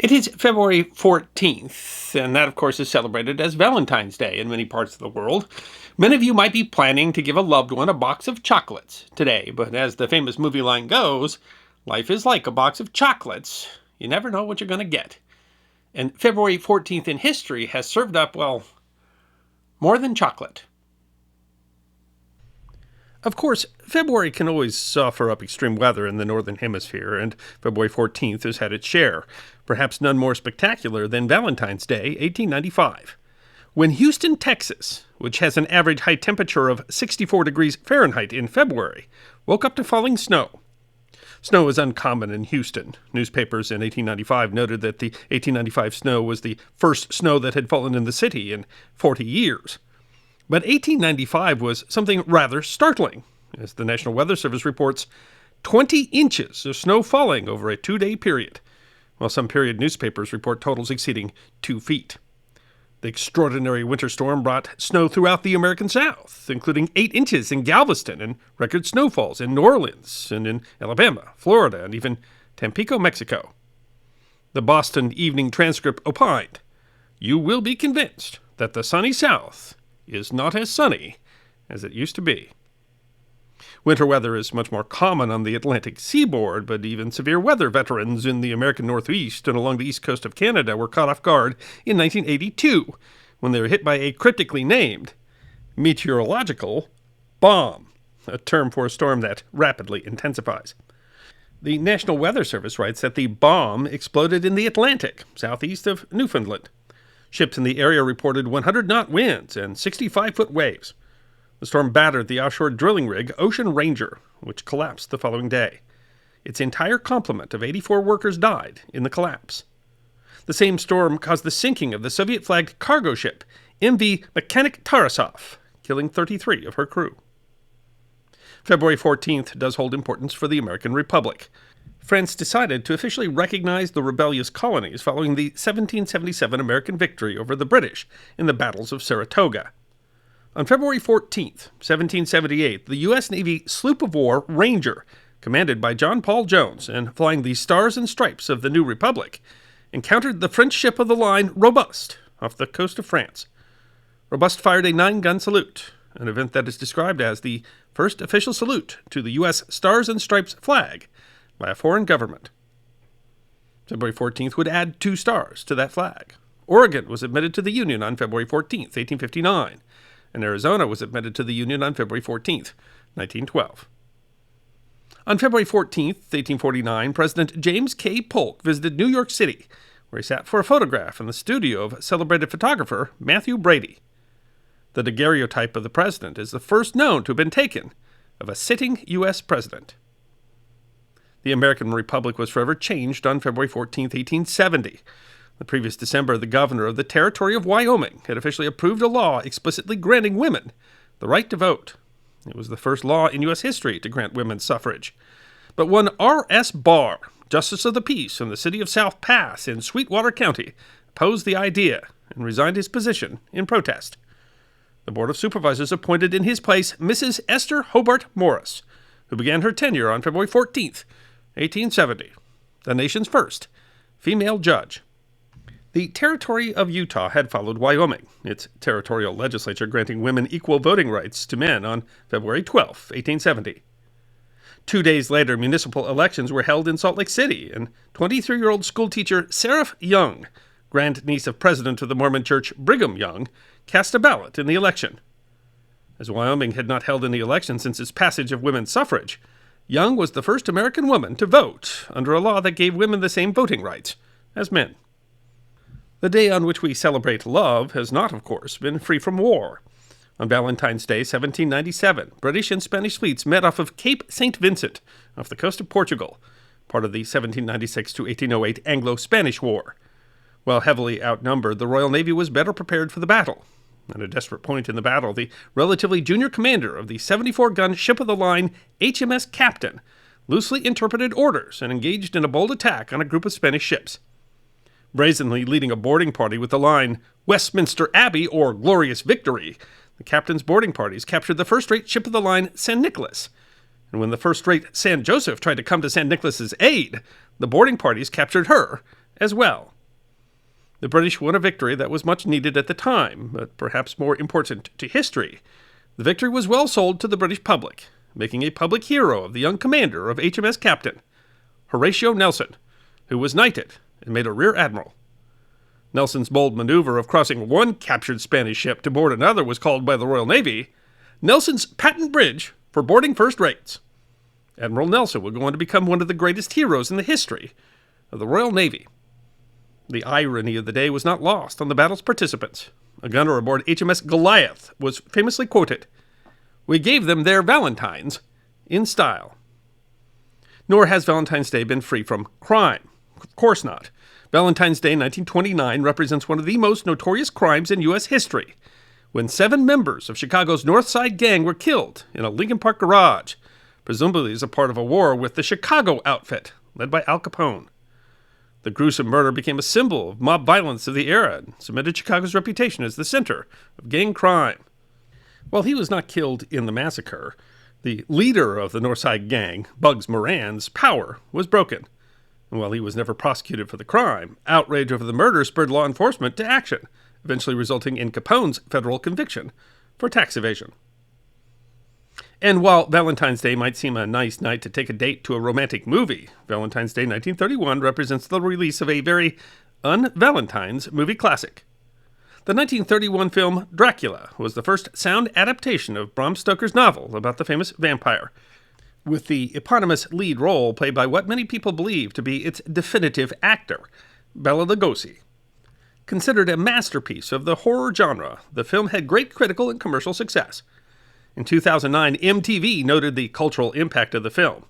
It is February 14th, and that, of course, is celebrated as Valentine's Day in many parts of the world. Many of you might be planning to give a loved one a box of chocolates today, but as the famous movie line goes, life is like a box of chocolates. You never know what you're going to get. And February 14th in history has served up, well, more than chocolate. Of course, February can always offer up extreme weather in the Northern Hemisphere, and February 14th has had its share, perhaps none more spectacular than Valentine's Day, 1895. When Houston, Texas, which has an average high temperature of 64 degrees Fahrenheit in February, woke up to falling snow. Snow is uncommon in Houston. Newspapers in 1895 noted that the 1895 snow was the first snow that had fallen in the city in 40 years. But 1895 was something rather startling. As the National Weather Service reports, 20 inches of snow falling over a 2-day period, while some period newspapers report totals exceeding 2 feet. The extraordinary winter storm brought snow throughout the American South, including 8 inches in Galveston and record snowfalls in New Orleans and in Alabama, Florida, and even Tampico, Mexico. The Boston Evening Transcript opined, "You will be convinced that the sunny South is not as sunny as it used to be." Winter weather is much more common on the Atlantic seaboard, but even severe weather veterans in the American Northeast and along the east coast of Canada were caught off guard in 1982 when they were hit by a cryptically named meteorological bomb, a term for a storm that rapidly intensifies. The National Weather Service writes that the bomb exploded in the Atlantic, southeast of Newfoundland. Ships in the area reported 100-knot winds and 65-foot waves. The storm battered the offshore drilling rig Ocean Ranger, which collapsed the following day. Its entire complement of 84 workers died in the collapse. The same storm caused the sinking of the Soviet-flagged cargo ship MV Mechanic Tarasov, killing 33 of her crew. February 14th does hold importance for the American Republic. France decided to officially recognize the rebellious colonies following the 1777 American victory over the British in the battles of Saratoga. On February 14th, 1778, the U.S. Navy sloop of war Ranger, commanded by John Paul Jones and flying the Stars and Stripes of the new Republic, encountered the French ship of the line Robust off the coast of France. Robust fired a 9-gun salute, an event that is described as the first official salute to the U.S. Stars and Stripes flag by a foreign government. February 14th would add 2 stars to that flag. Oregon was admitted to the Union on February 14th, 1859, and Arizona was admitted to the Union on February 14th, 1912. On February 14th, 1849, President James K. Polk visited New York City, where he sat for a photograph in the studio of celebrated photographer Matthew Brady. The daguerreotype of the president is the first known to have been taken of a sitting U.S. president. The American Republic was forever changed on February 14, 1870. The previous December, the governor of the territory of Wyoming had officially approved a law explicitly granting women the right to vote. It was the first law in U.S. history to grant women suffrage. But one R.S. Barr, Justice of the Peace in the city of South Pass in Sweetwater County, opposed the idea and resigned his position in protest. The Board of Supervisors appointed in his place Mrs. Esther Hobart Morris, who began her tenure on February 14th, 1870, the nation's first female judge. The territory of Utah had followed Wyoming, its territorial legislature granting women equal voting rights to men on February 12, 1870. 2 days later, municipal elections were held in Salt Lake City, and 23-year-old schoolteacher Seraph Young, grandniece of President of the Mormon Church Brigham Young, cast a ballot in the election. As Wyoming had not held any election since its passage of women's suffrage, Young was the first American woman to vote under a law that gave women the same voting rights as men. The day on which we celebrate love has not, of course, been free from war. On Valentine's Day, 1797, British and Spanish fleets met off of Cape St. Vincent, off the coast of Portugal, part of the 1796 to 1808 Anglo-Spanish War. While heavily outnumbered, the Royal Navy was better prepared for the battle. At a desperate point in the battle, the relatively junior commander of the 74-gun ship-of-the-line HMS Captain loosely interpreted orders and engaged in a bold attack on a group of Spanish ships. Brazenly leading a boarding party with the line, "Westminster Abbey" or "Glorious Victory," the captain's boarding parties captured the first-rate ship-of-the-line San Nicolas. And when the first-rate San Joseph tried to come to San Nicolas's aid, the boarding parties captured her as well. The British won a victory that was much needed at the time, but perhaps more important to history. The victory was well sold to the British public, making a public hero of the young commander of HMS Captain, Horatio Nelson, who was knighted and made a rear admiral. Nelson's bold maneuver of crossing one captured Spanish ship to board another was called by the Royal Navy Nelson's Patent Bridge for boarding first rates. Admiral Nelson would go on to become one of the greatest heroes in the history of the Royal Navy. The irony of the day was not lost on the battle's participants. A gunner aboard HMS Goliath was famously quoted, "We gave them their Valentines in style." Nor has Valentine's Day been free from crime. Of course not. Valentine's Day 1929 represents one of the most notorious crimes in U.S. history, when 7 members of Chicago's North Side Gang were killed in a Lincoln Park garage, presumably as a part of a war with the Chicago outfit, led by Al Capone. The gruesome murder became a symbol of mob violence of the era and cemented Chicago's reputation as the center of gang crime. While he was not killed in the massacre, the leader of the North Side Gang, Bugs Moran's power was broken. And while he was never prosecuted for the crime, outrage over the murder spurred law enforcement to action, eventually resulting in Capone's federal conviction for tax evasion. And while Valentine's Day might seem a nice night to take a date to a romantic movie, Valentine's Day 1931 represents the release of a very un-Valentine's movie classic. The 1931 film Dracula was the first sound adaptation of Bram Stoker's novel about the famous vampire, with the eponymous lead role played by what many people believe to be its definitive actor, Bela Lugosi. Considered a masterpiece of the horror genre, the film had great critical and commercial success. In 2009, MTV noted the cultural impact of the film.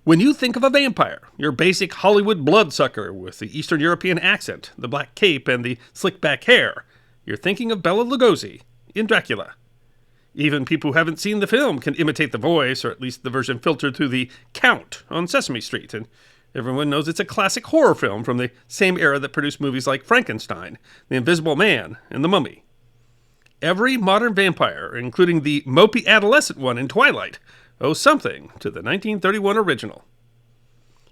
When you think of a vampire, your basic Hollywood bloodsucker with the Eastern European accent, the black cape, and the slick back hair, you're thinking of Bela Lugosi in Dracula. Even people who haven't seen the film can imitate the voice, or at least the version filtered through the Count on Sesame Street, and everyone knows it's a classic horror film from the same era that produced movies like Frankenstein, The Invisible Man, and The Mummy. Every modern vampire, including the mopey adolescent one in Twilight, owes something to the 1931 original.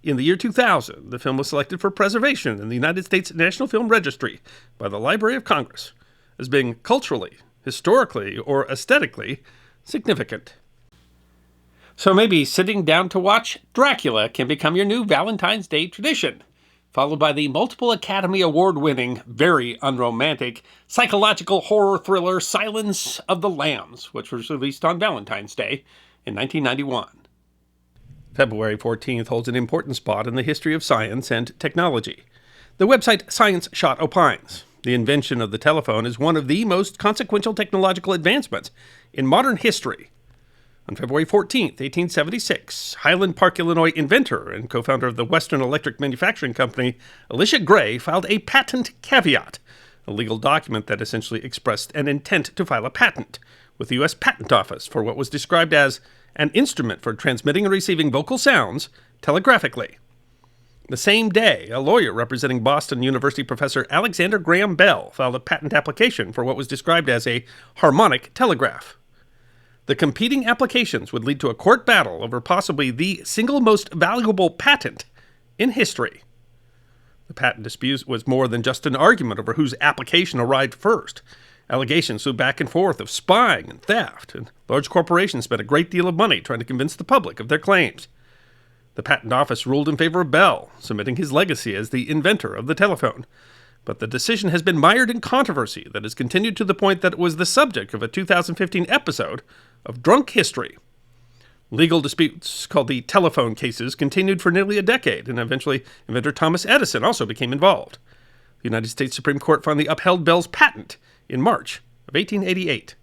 In the year 2000, the film was selected for preservation in the United States National Film Registry by the Library of Congress as being culturally, historically, or aesthetically significant. So maybe sitting down to watch Dracula can become your new Valentine's Day tradition, followed by the multiple Academy Award-winning, very unromantic, psychological horror thriller Silence of the Lambs, which was released on Valentine's Day in 1991. February 14th holds an important spot in the history of science and technology. The website Science Shot opines the invention of the telephone is one of the most consequential technological advancements in modern history. On February 14, 1876, Highland Park, Illinois inventor and co-founder of the Western Electric Manufacturing Company, Elisha Gray, filed a patent caveat, a legal document that essentially expressed an intent to file a patent with the U.S. Patent Office for what was described as an instrument for transmitting and receiving vocal sounds telegraphically. The same day, a lawyer representing Boston University professor Alexander Graham Bell filed a patent application for what was described as a harmonic telegraph. The competing applications would lead to a court battle over possibly the single most valuable patent in history. The patent dispute was more than just an argument over whose application arrived first. Allegations flew back and forth of spying and theft, and large corporations spent a great deal of money trying to convince the public of their claims. The Patent Office ruled in favor of Bell, cementing his legacy as the inventor of the telephone. But the decision has been mired in controversy that has continued to the point that it was the subject of a 2015 episode of Drunk History. Legal disputes, called the telephone cases, continued for nearly a decade, and eventually inventor Thomas Edison also became involved. The United States Supreme Court finally upheld Bell's patent in March of 1888.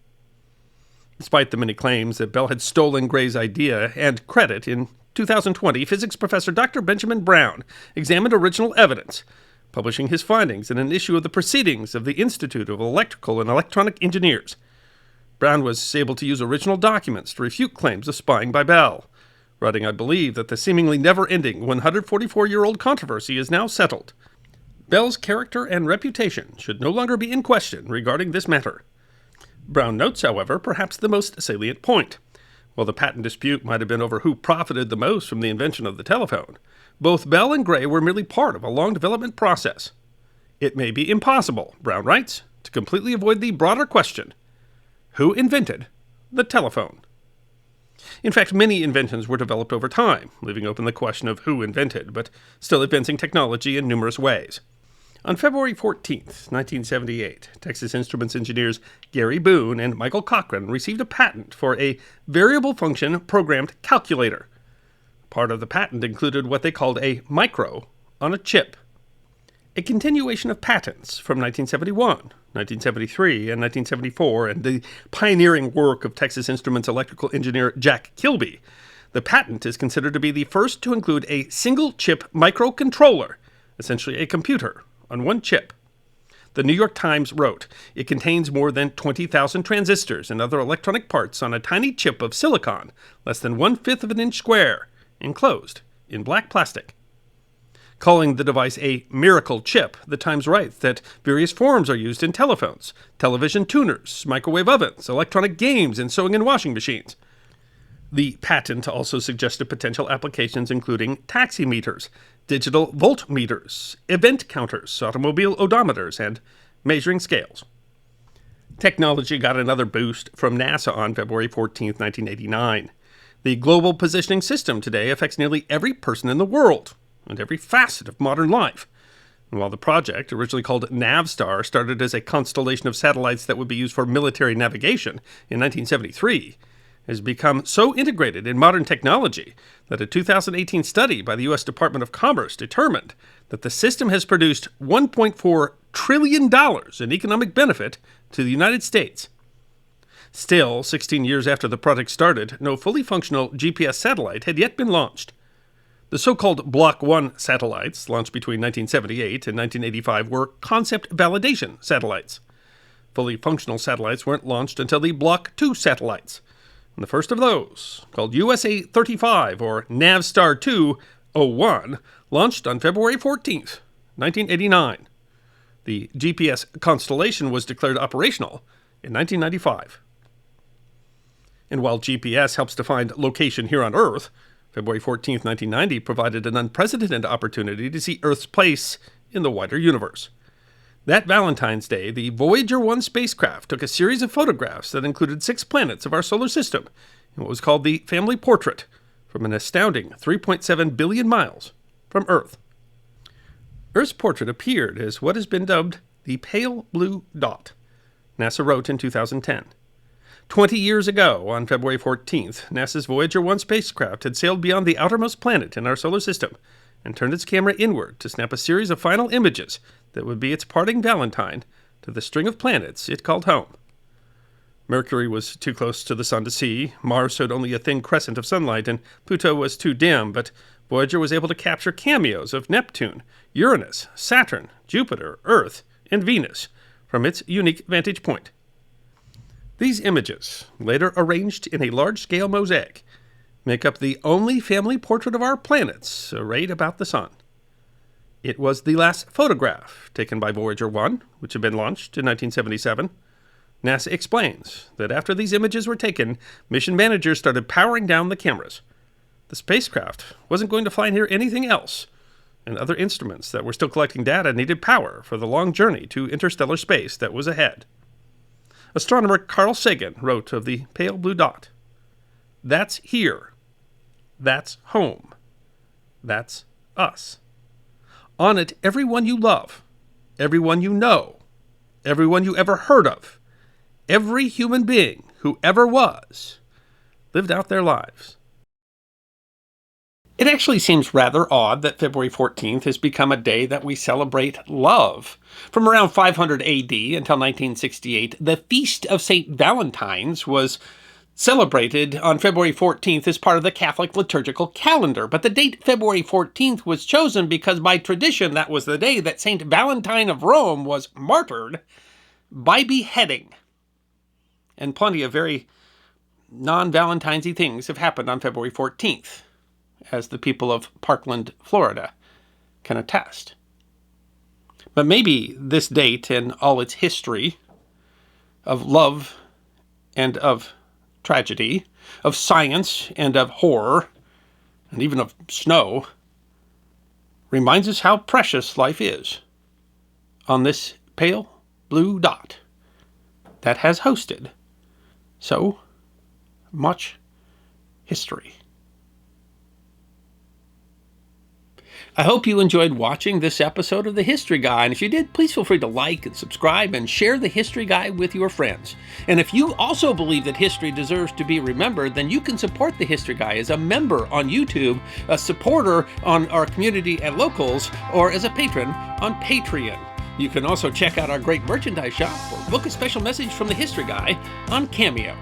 Despite the many claims that Bell had stolen Gray's idea and credit, in 2020, physics professor Dr. Benjamin Brown examined original evidence, publishing his findings in an issue of the Proceedings of the Institute of Electrical and Electronic Engineers. Brown was able to use original documents to refute claims of spying by Bell, writing, "I believe that the seemingly never-ending 144-year-old controversy is now settled. Bell's character and reputation should no longer be in question regarding this matter." Brown notes, however, perhaps the most salient point. While the patent dispute might have been over who profited the most from the invention of the telephone, both Bell and Gray were merely part of a long development process. It may be impossible, Brown writes, to completely avoid the broader question: who invented the telephone? In fact, many inventions were developed over time, leaving open the question of who invented, but still advancing technology in numerous ways. On February 14th, 1978, Texas Instruments engineers Gary Boone and Michael Cochran received a patent for a variable function programmed calculator. Part of the patent included what they called a micro on a chip. A continuation of patents from 1971, 1973, and 1974, and the pioneering work of Texas Instruments electrical engineer Jack Kilby, the patent is considered to be the first to include a single-chip microcontroller, essentially a computer, on one chip. The New York Times wrote, "It contains more than 20,000 transistors and other electronic parts on a tiny chip of silicon, less than 1/5 of an inch square, enclosed in black plastic." Calling the device a miracle chip, the Times writes that various forms are used in telephones, television tuners, microwave ovens, electronic games, and sewing and washing machines. The patent also suggested potential applications including taximeters, digital voltmeters, event counters, automobile odometers, and measuring scales. Technology got another boost from NASA on February 14, 1989. The global positioning system today affects nearly every person in the world and every facet of modern life. And while the project, originally called Navstar, started as a constellation of satellites that would be used for military navigation in 1973, has become so integrated in modern technology that a 2018 study by the U.S. Department of Commerce determined that the system has produced $1.4 trillion in economic benefit to the United States. Still, 16 years after the project started, no fully functional GPS satellite had yet been launched. The so-called Block 1 satellites, launched between 1978 and 1985, were concept validation satellites. Fully functional satellites weren't launched until the Block 2 satellites. And the first of those, called USA-35 or Navstar 2-01, launched on February 14th, 1989. The GPS constellation was declared operational in 1995. And while GPS helps to find location here on Earth, February 14, 1990 provided an unprecedented opportunity to see Earth's place in the wider universe. That Valentine's Day, the Voyager 1 spacecraft took a series of photographs that included 6 planets of our solar system in what was called the family portrait from an astounding 3.7 billion miles from Earth. Earth's portrait appeared as what has been dubbed the pale blue dot, NASA wrote in 2010. 20 years ago, on February 14th, NASA's Voyager 1 spacecraft had sailed beyond the outermost planet in our solar system and turned its camera inward to snap a series of final images that would be its parting valentine to the string of planets it called home. Mercury was too close to the sun to see, Mars showed only a thin crescent of sunlight, and Pluto was too dim, but Voyager was able to capture cameos of Neptune, Uranus, Saturn, Jupiter, Earth, and Venus from its unique vantage point. These images, later arranged in a large-scale mosaic, make up the only family portrait of our planets arrayed about the sun. It was the last photograph taken by Voyager 1, which had been launched in 1977. NASA explains that after these images were taken, mission managers started powering down the cameras. The spacecraft wasn't going to fly near anything else, and other instruments that were still collecting data needed power for the long journey to interstellar space that was ahead. Astronomer Carl Sagan wrote of the pale blue dot, "That's here. That's home. That's us. On it, everyone you love, everyone you know, everyone you ever heard of, every human being who ever was, lived out their lives." It actually seems rather odd that February 14th has become a day that we celebrate love. From around 500 AD until 1968, the Feast of St. Valentine's was celebrated on February 14th as part of the Catholic liturgical calendar. But the date February 14th was chosen because by tradition that was the day that St. Valentine of Rome was martyred by beheading. And plenty of very non-Valentine's-y things have happened on February 14th. As the people of Parkland, Florida, can attest. But maybe this date and all its history of love and of tragedy, of science and of horror, and even of snow, reminds us how precious life is. on this pale blue dot that has hosted so much history. I hope you enjoyed watching this episode of The History Guy, and if you did, please feel free to like and subscribe and share The History Guy with your friends. And if you also believe that history deserves to be remembered, then you can support The History Guy as a member on YouTube, a supporter on our community at Locals, or as a patron on Patreon. You can also check out our great merchandise shop or book a special message from The History Guy on Cameo.